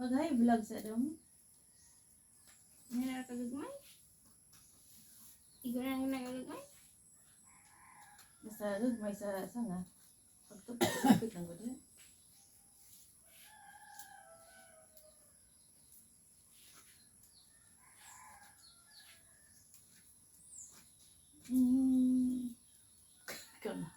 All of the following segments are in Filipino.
Pagay vlog sa dong. Hindi na kagagmay. Igo na kagagmay. Basta may sa nga. Pagtupit lang ko din. Ikaw na.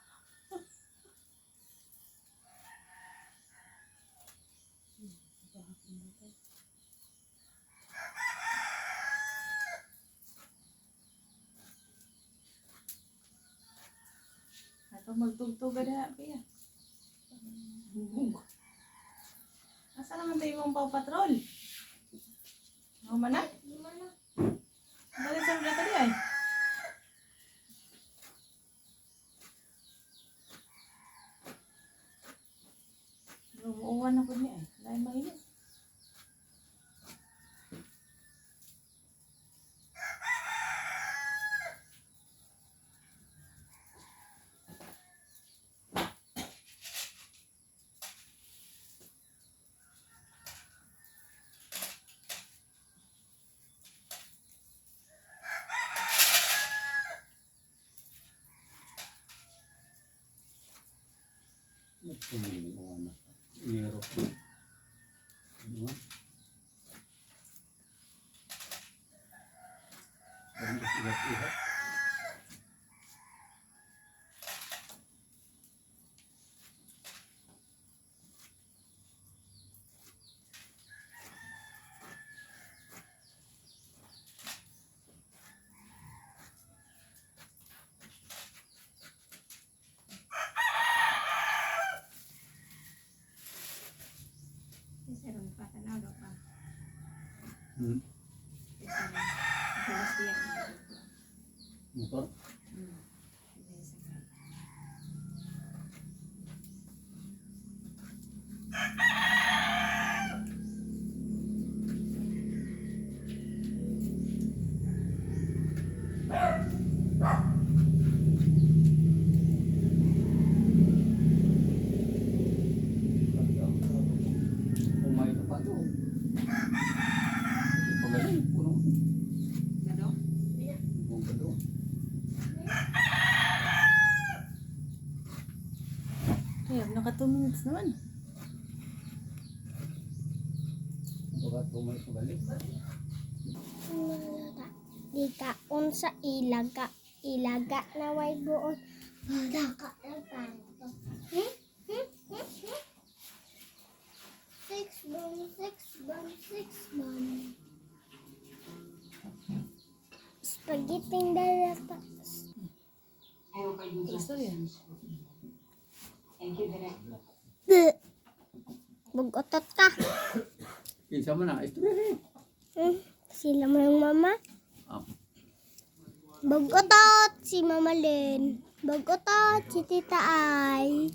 Ato magtugtog ada piya. Asa naman tayo mong paw-patrol? Ako man na? Balik sa mga tadi ay. Umuwan ako niya eh. Dahil mainit. Sarong patanaw daw pa. Motor? Umay na pa doon. Pagaling, puno. Gado? Buong ka doon. Kaya naka 2 minutes naman. Bagat umay pagaling. Di kaon sa ilaga. Ilaga na way buon. Madaka ng tanto. Six bun. Spaghetti dalata. Istorya. Bugotot ka. Kinsa man na, istorya rin. Sila mo yung mama. Bugotot si Mama Len. Bugotot si Tita Ay.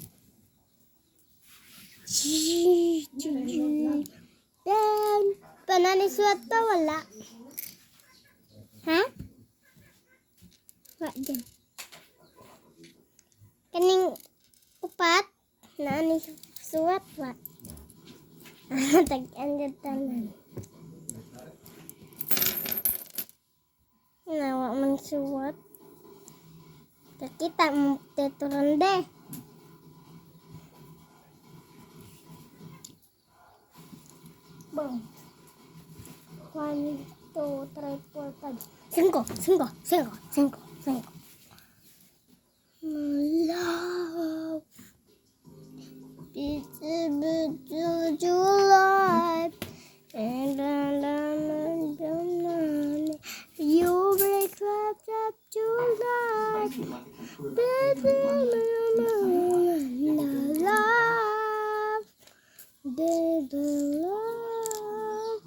Then, pananiswat pa wala. Ha? Wala dyan. Kaning upat, naniswat wa. Tag-an dyan tanan. Nawa man suwat. Kita mo teturan deh. Bang. 1, 2, 3, 4, 5. 5. Love. It's a beautiful life. And you break up to life. Baby, love. Baby, love.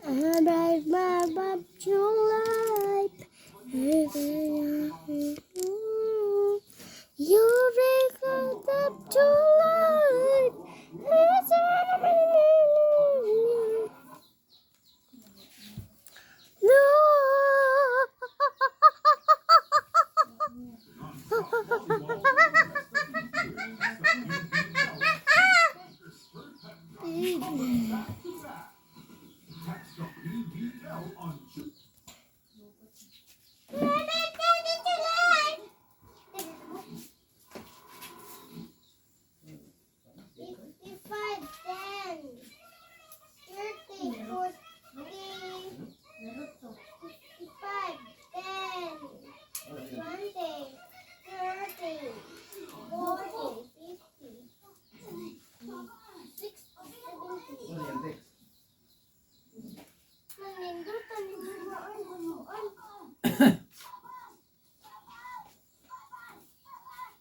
I break my up to life. You break up to life.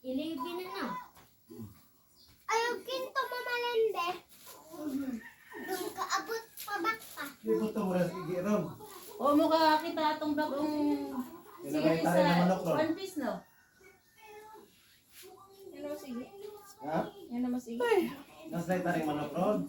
Ilibin na. Ayaw kinto mamalende. Doon ka abot pabak pa. Libuto mo rin sige ron. O mukha kita atong bagong Pinabay tayo ng manok ron. One Piece no? Yan naman sige. Ha? Yan naman sige. Nasday tayo ng manok ron.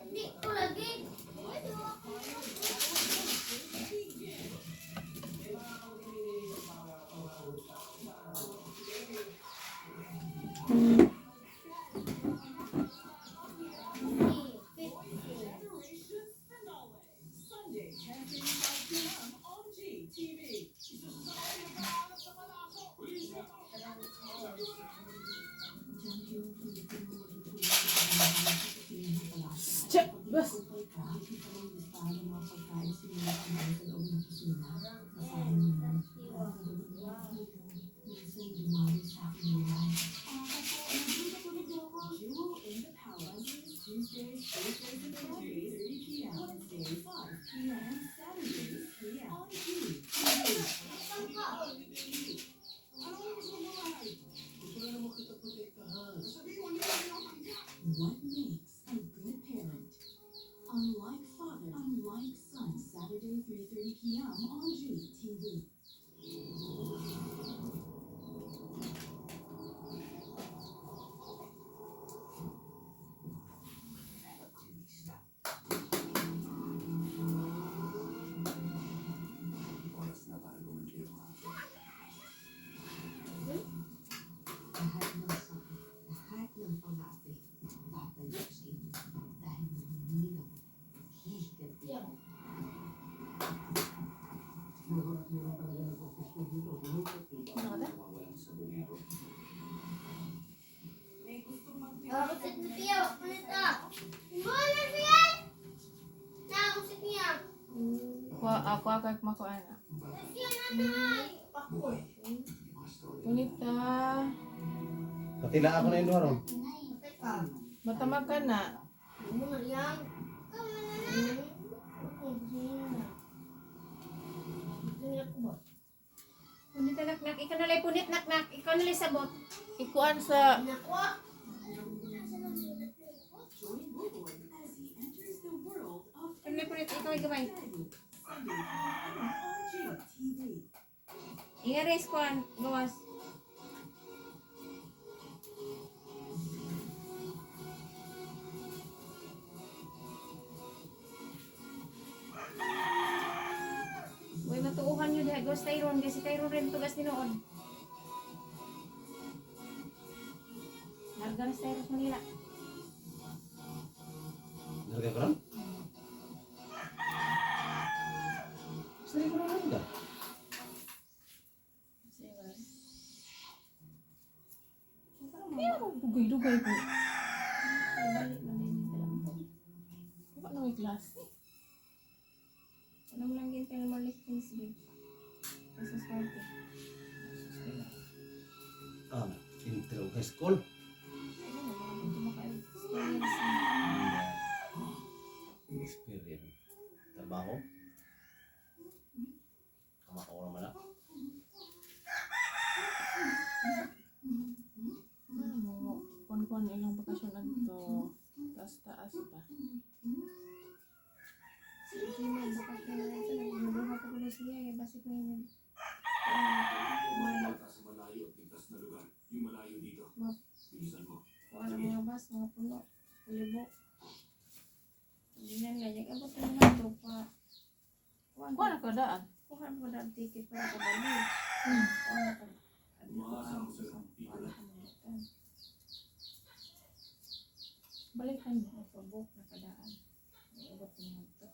Di ko lagi. Check! Bus! What makes a good parent? Unlike father, unlike son. Saturday, 3:30 p.m. on GTV. Lahat ng sakit, lahat ng pangati, papalasin dahil naninilaw, hihigatin. Nakusip na siya. Manita. Wala siya. Nakusip niya. Ako makuha na. Siya nanay. Kunita. Katila ako na yung duha ron. Matamag ka na. Muna yan. Punit na naknak. Ikaw nalay punit naknak. Ikaw nalay sabot. Ikuan sa... Join Buboy as he enters the world of Ikaw nalay punit. Ikaw ay gamay. Sunday on GTV. Ingaris kuan. Gawas. Uy, matuuhan nyo diha. Gawas Tyron. Kasi Tyron rin tugas ninoon. Nagganas Tyron sa Manila. Narga ko ron? Sari ko na lang ka. dugay-dugay po. Balik man din yung kalampong. Diba na may klase? Ano mo lang gintin mo listings big. Sa swerte. Ah, intro high school. Ano mo lang ito maka-experience na. Experience. Trabaho. Kamakaw naman na. Ano, kuan-kuan ilang bakasyon na dito. Taas-taas pa. Sige mo, baka kaya na ito. Nabuha pa ko siya. Basi ko yun. Sa malayo at ligtas na lugar. Yung malayo dito. Bilisan mo. Kuha ng mga bus, mga puno. Libo. Hindi na nila. Abot na mga tropa. Kuan na kadaan. Kuha mo na ang ticket para kabalik. Kuha na ka. Umaasa ako sa'yo. Dito na. Balikan mo. Pabok na kadaan. Abot na mga to.